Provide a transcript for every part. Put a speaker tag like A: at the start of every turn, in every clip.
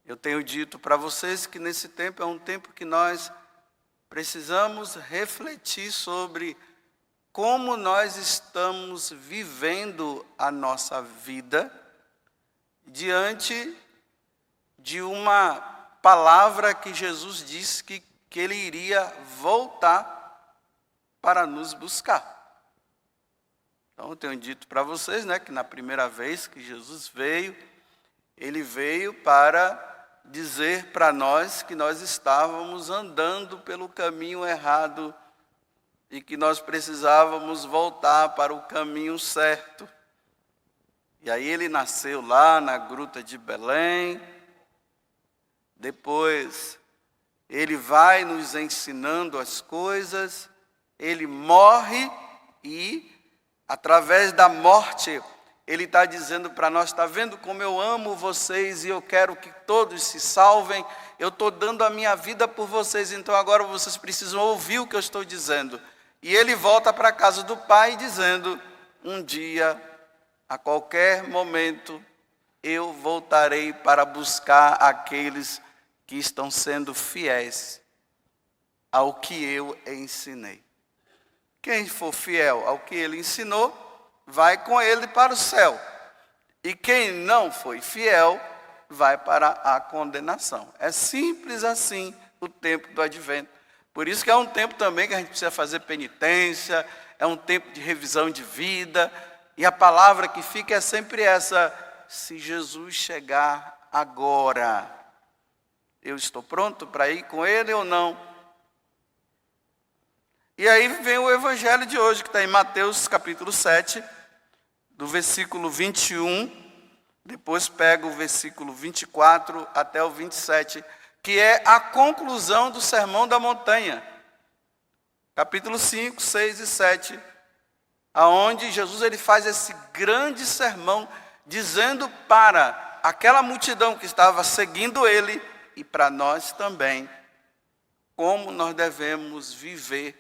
A: Eu tenho dito para vocês que nesse tempo é um tempo que nós precisamos refletir sobre como nós estamos vivendo a nossa vida diante de uma palavra que Jesus disse que Ele iria voltar para nos buscar. Então, eu tenho dito para vocês, que na primeira vez que Jesus veio, Ele veio para dizer para nós que nós estávamos andando pelo caminho errado e que nós precisávamos voltar para o caminho certo. E aí Ele nasceu lá na gruta de Belém. Depois, Ele vai nos ensinando as coisas. Ele morre e, através da morte, Ele está dizendo para nós: está vendo como eu amo vocês e eu quero que todos se salvem? Eu estou dando a minha vida por vocês, então agora vocês precisam ouvir o que eu estou dizendo. E Ele volta para a casa do Pai dizendo: um dia, a qualquer momento, eu voltarei para buscar aqueles que estão sendo fiéis ao que eu ensinei. Quem for fiel ao que Ele ensinou, vai com Ele para o céu. E quem não foi fiel, vai para a condenação. É simples assim o tempo do advento. Por isso que é um tempo também que a gente precisa fazer penitência, é um tempo de revisão de vida. E a palavra que fica é sempre essa: se Jesus chegar agora, eu estou pronto para ir com Ele ou não? E aí vem o evangelho de hoje, que está em Mateus capítulo 7, do versículo 21, depois pega o versículo 24 até o 27, que é a conclusão do Sermão da Montanha. Capítulo 5, 6 e 7, aonde Jesus ele faz esse grande sermão, dizendo para aquela multidão que estava seguindo Ele, e para nós também, como nós devemos viver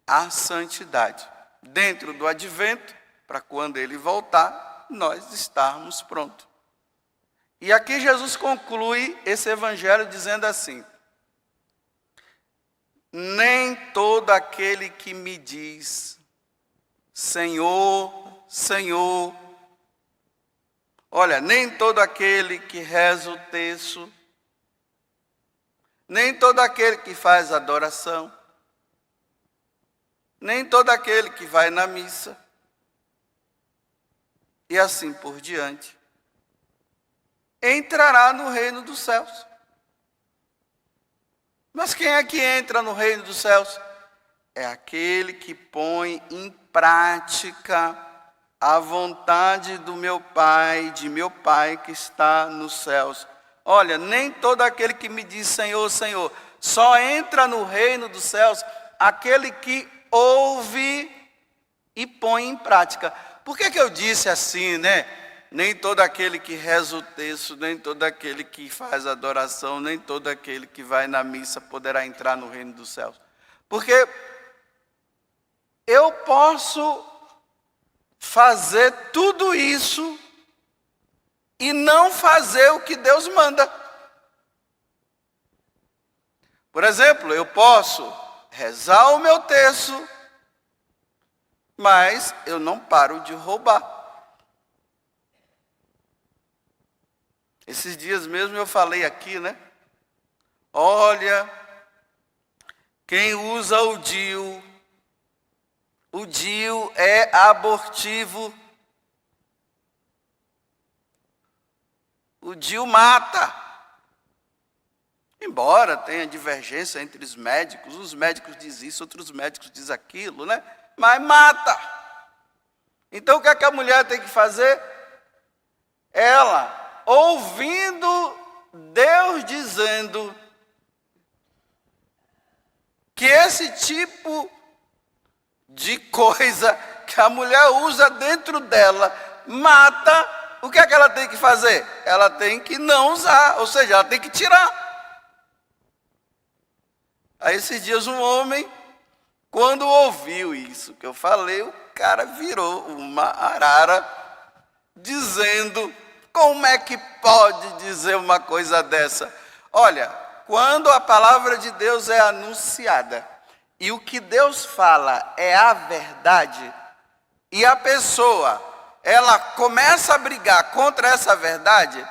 A: a santidade. Dentro do advento, para quando Ele voltar, nós estarmos prontos. E aqui Jesus conclui esse evangelho dizendo assim: nem todo aquele que me diz, Senhor, Senhor, olha, nem todo aquele que reza o terço, nem todo aquele que faz adoração, nem todo aquele que vai na missa, e assim por diante, entrará no reino dos céus. Mas quem é que entra no reino dos céus? É aquele que põe em prática a vontade do meu Pai, de meu Pai que está nos céus. Olha, nem todo aquele que me diz Senhor, Senhor, só entra no reino dos céus aquele que ouve e põe em prática. Por que eu disse assim, Nem todo aquele que reza o texto, nem todo aquele que faz adoração, nem todo aquele que vai na missa poderá entrar no reino dos céus. Porque eu posso fazer tudo isso e não fazer o que Deus manda. Por exemplo, eu posso rezar o meu terço, mas eu não paro de roubar. Esses dias mesmo eu falei aqui, Olha, quem usa o DIU é abortivo. O DIU mata. Embora tenha divergência entre os médicos dizem isso, outros médicos dizem aquilo, Mas mata. Então o que é que a mulher tem que fazer? Ela, ouvindo Deus dizendo que esse tipo de coisa que a mulher usa dentro dela mata, o que é que ela tem que fazer? Ela tem que não usar, ou seja, ela tem que tirar. Aí esses dias um homem, quando ouviu isso que eu falei, o cara virou uma arara, dizendo como é que pode dizer uma coisa dessa? Olha, quando a palavra de Deus é anunciada, e o que Deus fala é a verdade, e a pessoa, ela começa a brigar contra essa verdade,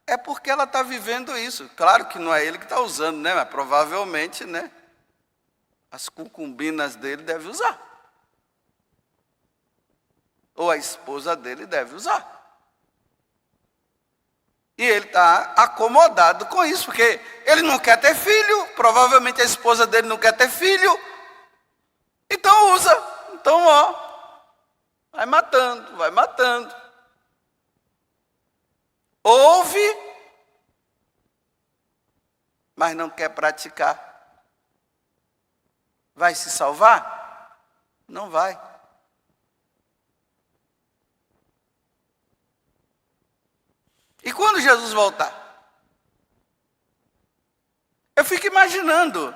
A: é porque ela está vivendo isso. Claro que não é ele que está usando, né? Mas provavelmente, né? As concubinas dele devem usar. Ou a esposa dele deve usar. E ele está acomodado com isso, porque ele não quer ter filho, provavelmente a esposa dele não quer ter filho. Então usa. Então, vai matando, vai matando. Ouve, mas não quer praticar. Vai se salvar? Não vai. E quando Jesus voltar? Eu fico imaginando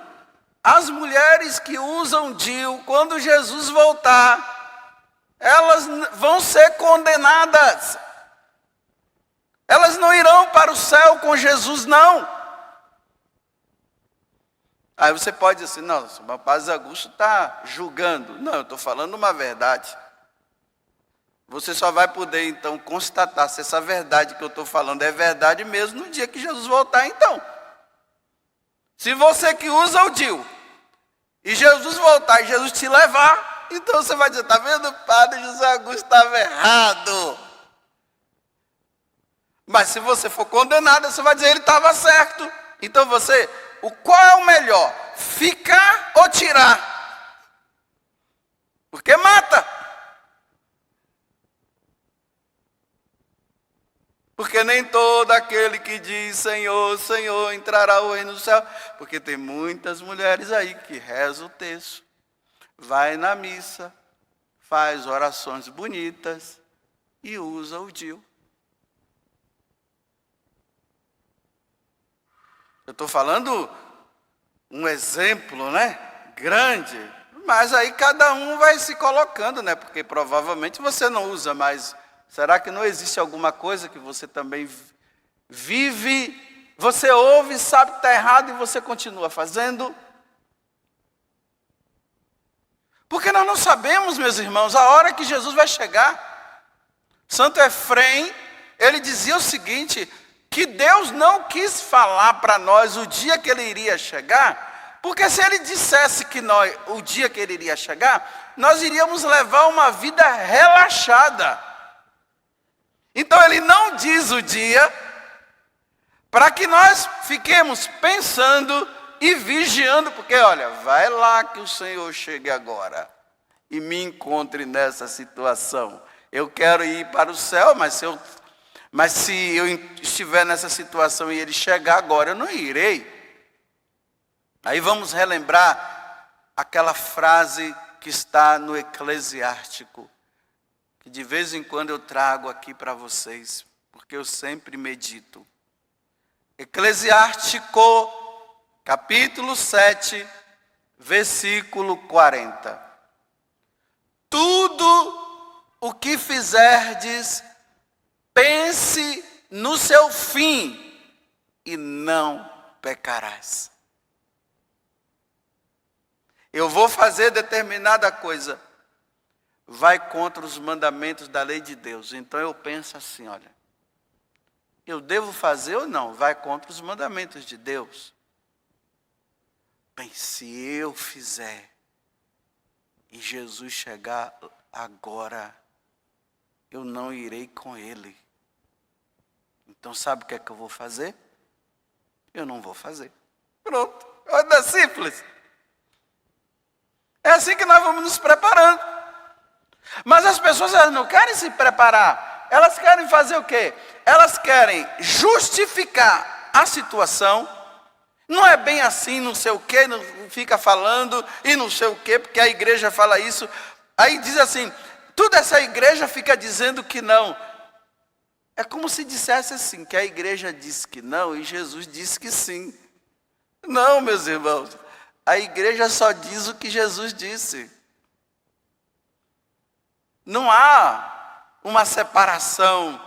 A: as mulheres que usam DIU, quando Jesus voltar, elas vão ser condenadas. Elas não irão para o céu com Jesus, não. Aí você pode dizer assim, não, o Padre Augusto está julgando. Não, eu estou falando uma verdade. Você só vai poder, então, constatar se essa verdade que eu estou falando é verdade mesmo no dia que Jesus voltar, então. Se você que usa o DIU, e Jesus voltar e Jesus te levar, então você vai dizer, está vendo, o Padre José Augusto estava errado. Mas se você for condenado, você vai dizer, ele estava certo. Então qual é o melhor? Ficar ou tirar? Porque mata. Porque nem todo aquele que diz Senhor, Senhor, entrará ao reino do céu. Porque tem muitas mulheres aí que rezam o texto, vai na missa, faz orações bonitas e usa o DIU. Eu estou falando um exemplo, né? Grande. Mas aí cada um vai se colocando, né? Porque provavelmente você não usa mais. Será que não existe alguma coisa que você também vive, você ouve, sabe que está errado e você continua fazendo? Porque nós não sabemos, meus irmãos, a hora que Jesus vai chegar. Santo Efrem, ele dizia o seguinte, que Deus não quis falar para nós o dia que ele iria chegar, porque se ele dissesse que o dia que ele iria chegar, nós iríamos levar uma vida relaxada. Então ele não diz o dia para que nós fiquemos pensando e vigiando, porque olha, vai lá que o Senhor chegue agora e me encontre nessa situação. Eu quero ir para o céu, mas se eu estiver nessa situação e ele chegar agora, eu não irei. Aí vamos relembrar aquela frase que está no Eclesiástico, que de vez em quando eu trago aqui para vocês, porque eu sempre medito. Eclesiástico, capítulo 7, versículo 40. Tudo o que fizerdes, pense no seu fim, e não pecarás. Eu vou fazer determinada coisa, vai contra os mandamentos da lei de Deus. Então eu penso assim, olha, eu devo fazer ou não? Vai contra os mandamentos de Deus. Bem, se eu fizer e Jesus chegar agora, eu não irei com ele. Então sabe o que é que eu vou fazer? Eu não vou fazer. Pronto, é simples. É assim que nós vamos nos preparando. Mas as pessoas, elas não querem se preparar. Elas querem fazer o quê? Elas querem justificar a situação. Não é bem assim, não sei o quê, não fica falando e não sei o quê, porque a igreja fala isso. Aí diz assim, toda essa igreja fica dizendo que não. É como se dissesse assim, que a igreja disse que não e Jesus disse que sim. Não, meus irmãos, a igreja só diz o que Jesus disse. Não há uma separação.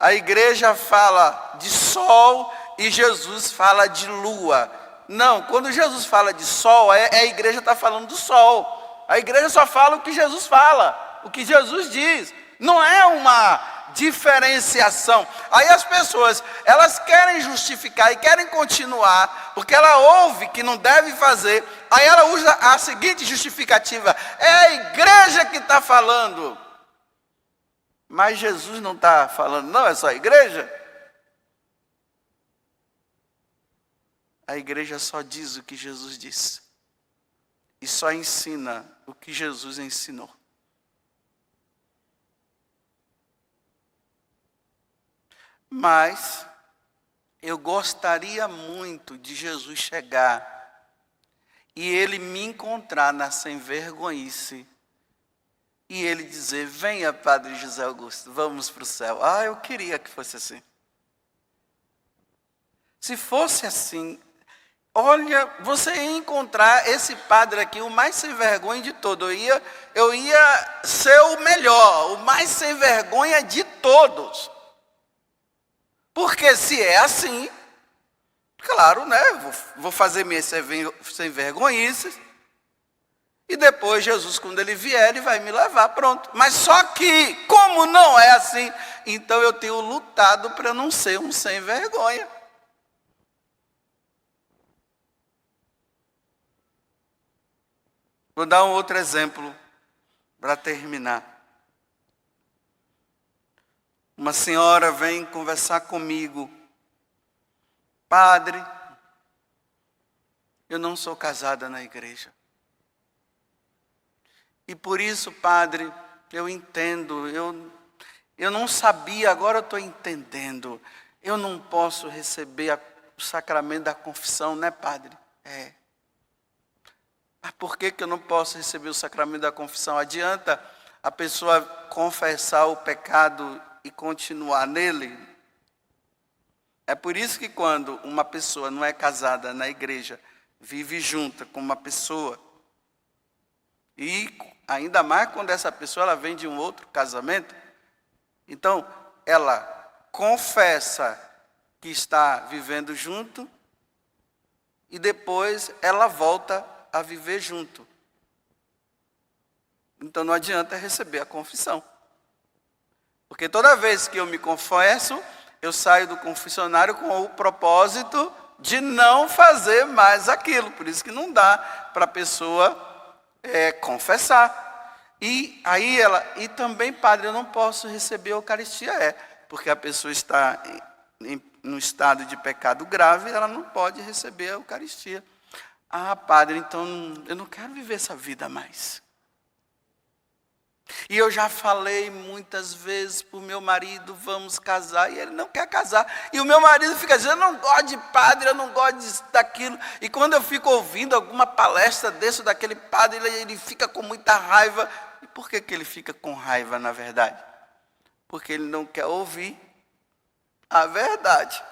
A: A igreja fala de sol e Jesus fala de lua. Não, quando Jesus fala de sol, a igreja está falando do sol. A igreja só fala o que Jesus fala, o que Jesus diz. Não é uma diferenciação. Aí as pessoas, elas querem justificar e querem continuar, porque ela ouve que não deve fazer. Aí ela usa a seguinte justificativa: é a igreja que está falando. Mas Jesus não está falando, não, é só a igreja. A igreja só diz o que Jesus disse. E só ensina o que Jesus ensinou. Mas eu gostaria muito de Jesus chegar e ele me encontrar na sem-vergonhice e ele dizer: venha, Padre José Augusto, vamos para o céu. Eu queria que fosse assim. Se fosse assim, olha, você ia encontrar esse padre aqui, o mais sem vergonha de todo. Eu ia ser o melhor, o mais sem vergonha de todos. Porque se é assim, claro, né? Vou fazer minhas sem vergonhices. E depois Jesus, quando ele vier, ele vai me levar, pronto. Mas só que, como não é assim, então eu tenho lutado para não ser um sem vergonha. Vou dar um outro exemplo para terminar. Uma senhora vem conversar comigo: padre, eu não sou casada na igreja. E por isso, padre, eu entendo, eu não sabia, agora eu estou entendendo. Eu não posso receber o sacramento da confissão, né, padre? Mas por que eu não posso receber o sacramento da confissão? Adianta a pessoa confessar o pecado e continuar nele? É por isso que quando uma pessoa não é casada na igreja, vive junta com uma pessoa, e ainda mais quando essa pessoa ela vem de um outro casamento, então ela confessa que está vivendo junto e depois ela volta a viver junto. Então não adianta receber a confissão. Porque toda vez que eu me confesso, eu saio do confessionário com o propósito de não fazer mais aquilo. Por isso que não dá para a pessoa confessar. E aí e também, padre, eu não posso receber a Eucaristia. Porque a pessoa está no estado de pecado grave, ela não pode receber a Eucaristia. Padre, então eu não quero viver essa vida mais. E eu já falei muitas vezes para o meu marido: vamos casar, e ele não quer casar. E o meu marido fica dizendo: eu não gosto de padre, eu não gosto daquilo. E quando eu fico ouvindo alguma palestra desse ou daquele padre, ele fica com muita raiva. E por que ele fica com raiva, na verdade? Porque ele não quer ouvir a verdade.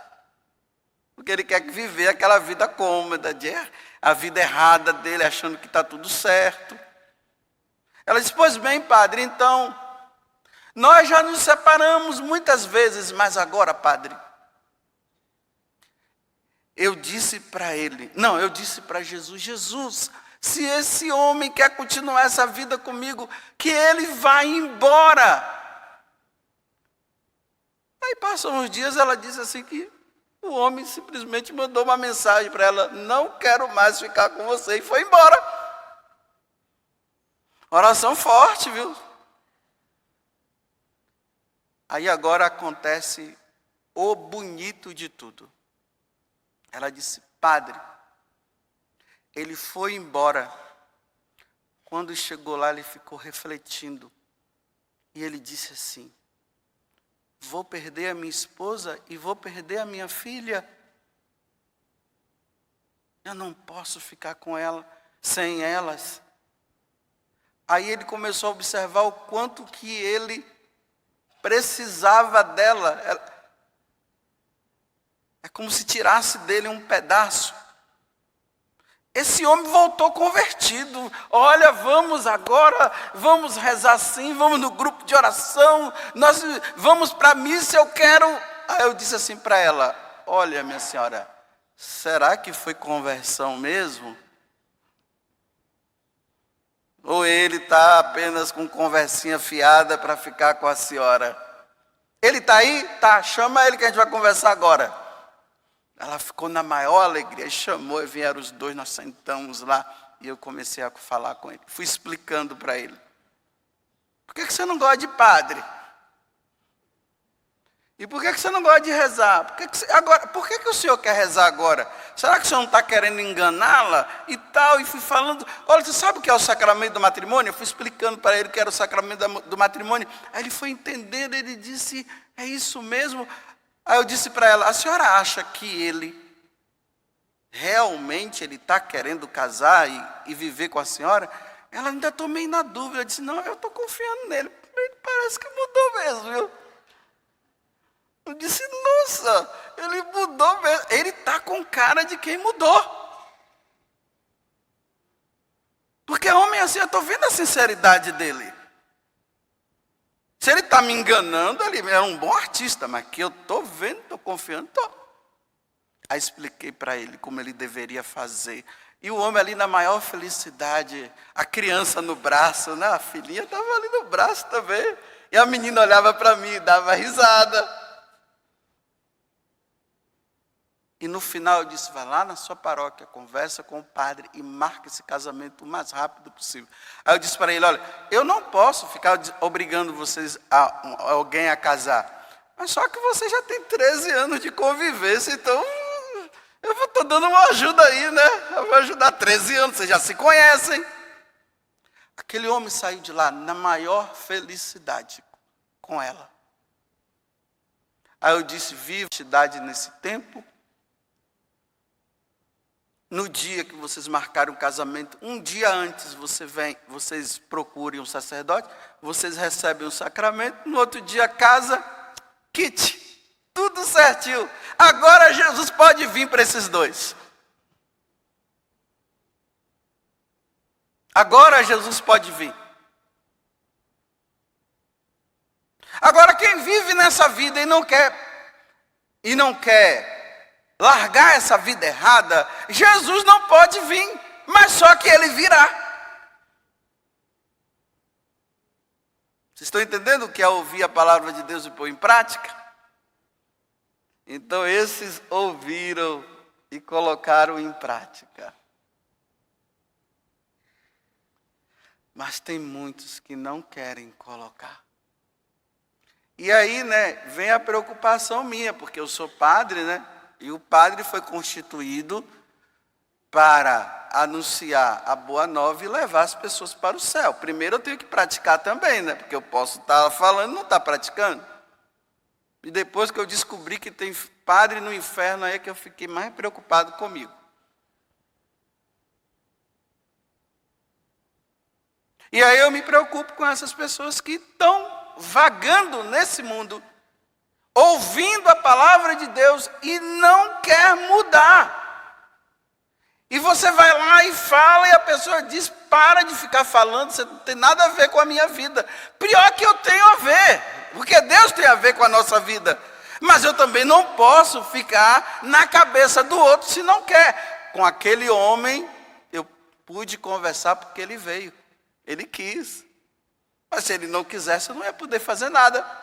A: Porque ele quer viver aquela vida cômoda, a vida errada dele, achando que está tudo certo. Ela disse: pois bem, padre, então, nós já nos separamos muitas vezes, mas agora, padre, eu disse para Jesus: Jesus, se esse homem quer continuar essa vida comigo, que ele vá embora. Aí passam uns dias, ela disse assim que o homem simplesmente mandou uma mensagem para ela: não quero mais ficar com você, e foi embora. Oração forte, viu? Aí agora acontece o bonito de tudo. Ela disse: padre, ele foi embora. Quando chegou lá, ele ficou refletindo. E ele disse assim: vou perder a minha esposa e vou perder a minha filha. Eu não posso ficar com ela, sem elas. Aí ele começou a observar o quanto que ele precisava dela. É como se tirasse dele um pedaço. Esse homem voltou convertido. Olha, vamos agora, vamos rezar assim, vamos no grupo de oração, nós vamos para a missa, eu quero. Aí eu disse assim para ela: olha, minha senhora, será que foi conversão mesmo? Ou ele está apenas com conversinha fiada para ficar com a senhora? Ele está aí? Tá, chama ele que a gente vai conversar agora. Ela ficou na maior alegria, chamou, e vieram os dois, nós sentamos lá, e eu comecei a falar com ele. Fui explicando para ele. Por que você não gosta de padre? E por que você não gosta de rezar? Por que o senhor quer rezar agora? Será que o senhor não está querendo enganá-la? E tal, e fui falando. Olha, você sabe o que é o sacramento do matrimônio? Eu fui explicando para ele o que era o sacramento do matrimônio. Aí ele foi entendendo, ele disse: é isso mesmo? Aí eu disse para ela: a senhora acha que ele realmente está querendo casar e viver com a senhora? Ela ainda estou meio na dúvida. Eu disse: não, eu estou confiando nele. Ele parece que mudou mesmo, viu? Eu disse: nossa, ele mudou mesmo. Ele está com cara de quem mudou. Porque homem assim, eu estou vendo a sinceridade dele. Se ele está me enganando, ele é um bom artista, mas que eu estou vendo, estou confiando, estou. Aí expliquei para ele como ele deveria fazer. E o homem ali na maior felicidade, a criança no braço, né? A filhinha estava ali no braço também. E a menina olhava para mim e dava risada. E no final eu disse: vai lá na sua paróquia, conversa com o padre e marca esse casamento o mais rápido possível. Aí eu disse para ele: olha, eu não posso ficar obrigando vocês alguém a casar. Mas só que você já tem 13 anos de convivência, então eu estou dando uma ajuda aí, né? Eu vou ajudar 13 anos, vocês já se conhecem. Aquele homem saiu de lá na maior felicidade com ela. Aí eu disse: viva a santidade nesse tempo. No dia que vocês marcaram o casamento, um dia antes vocês procurem um sacerdote, vocês recebem o sacramento, no outro dia casa, kit, tudo certinho. Agora Jesus pode vir para esses dois. Agora Jesus pode vir. Agora quem vive nessa vida e não quer largar essa vida errada, Jesus não pode vir, mas só que ele virá. Vocês estão entendendo o que é ouvir a palavra de Deus e pôr em prática? Então esses ouviram e colocaram em prática. Mas tem muitos que não querem colocar. E aí, né, vem a preocupação minha, porque eu sou padre, né? E o padre foi constituído para anunciar a boa nova e levar as pessoas para o céu. Primeiro eu tenho que praticar também, né? Porque eu posso estar falando e não estar praticando. E depois que eu descobri que tem padre no inferno, aí é que eu fiquei mais preocupado comigo. E aí eu me preocupo com essas pessoas que estão vagando nesse mundo, ouvindo a palavra de Deus e não quer mudar. E você vai lá e fala e a pessoa diz: para de ficar falando, você não tem nada a ver com a minha vida. Pior que eu tenho a ver, porque Deus tem a ver com a nossa vida. Mas eu também não posso ficar na cabeça do outro se não quer. Com aquele homem eu pude conversar porque ele veio, ele quis. Mas se ele não quisesse, eu não ia poder fazer nada.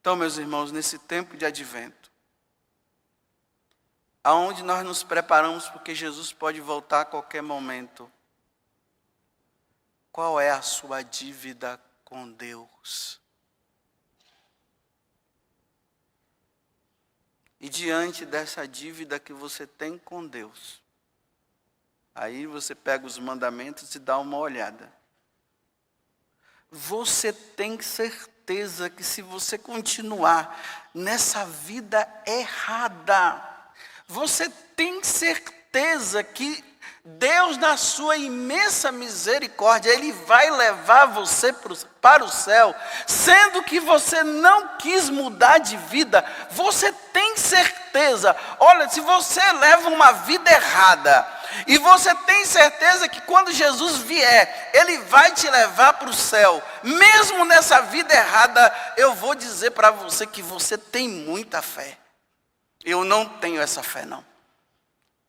A: Então, meus irmãos, nesse tempo de advento, aonde nós nos preparamos porque Jesus pode voltar a qualquer momento, qual é a sua dívida com Deus? E diante dessa dívida que você tem com Deus, aí você pega os mandamentos e dá uma olhada. Você tem certeza que se você continuar nessa vida errada, você tem certeza que Deus, na sua imensa misericórdia, Ele vai levar você para o céu, sendo que você não quis mudar de vida, você tem tem certeza, olha, se você leva uma vida errada, e você tem certeza que quando Jesus vier, Ele vai te levar para o céu, mesmo nessa vida errada, eu vou dizer para você que você tem muita fé. Eu não tenho essa fé, não.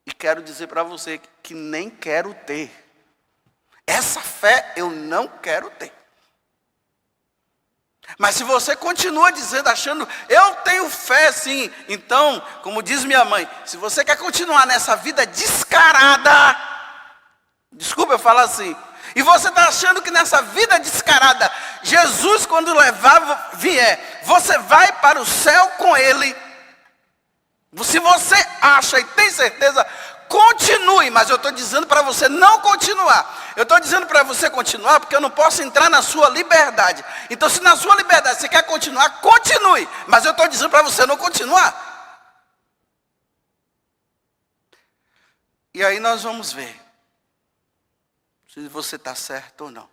A: E quero dizer para você que nem quero ter. Essa fé eu não quero ter. Mas se você continua dizendo, achando, eu tenho fé sim, então, como diz minha mãe, se você quer continuar nessa vida descarada, desculpa eu falar assim, e você está achando que nessa vida descarada, Jesus quando vier, você vai para o céu com Ele. Se você acha e tem certeza, continue, mas eu estou dizendo para você não continuar. Eu estou dizendo para você continuar porque eu não posso entrar na sua liberdade. Então se na sua liberdade você quer continuar, continue. Mas eu estou dizendo para você não continuar. E aí nós vamos ver se você está certo ou não.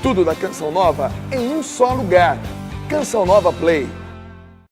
B: Tudo da Canção Nova em um só lugar. Canção Nova Play.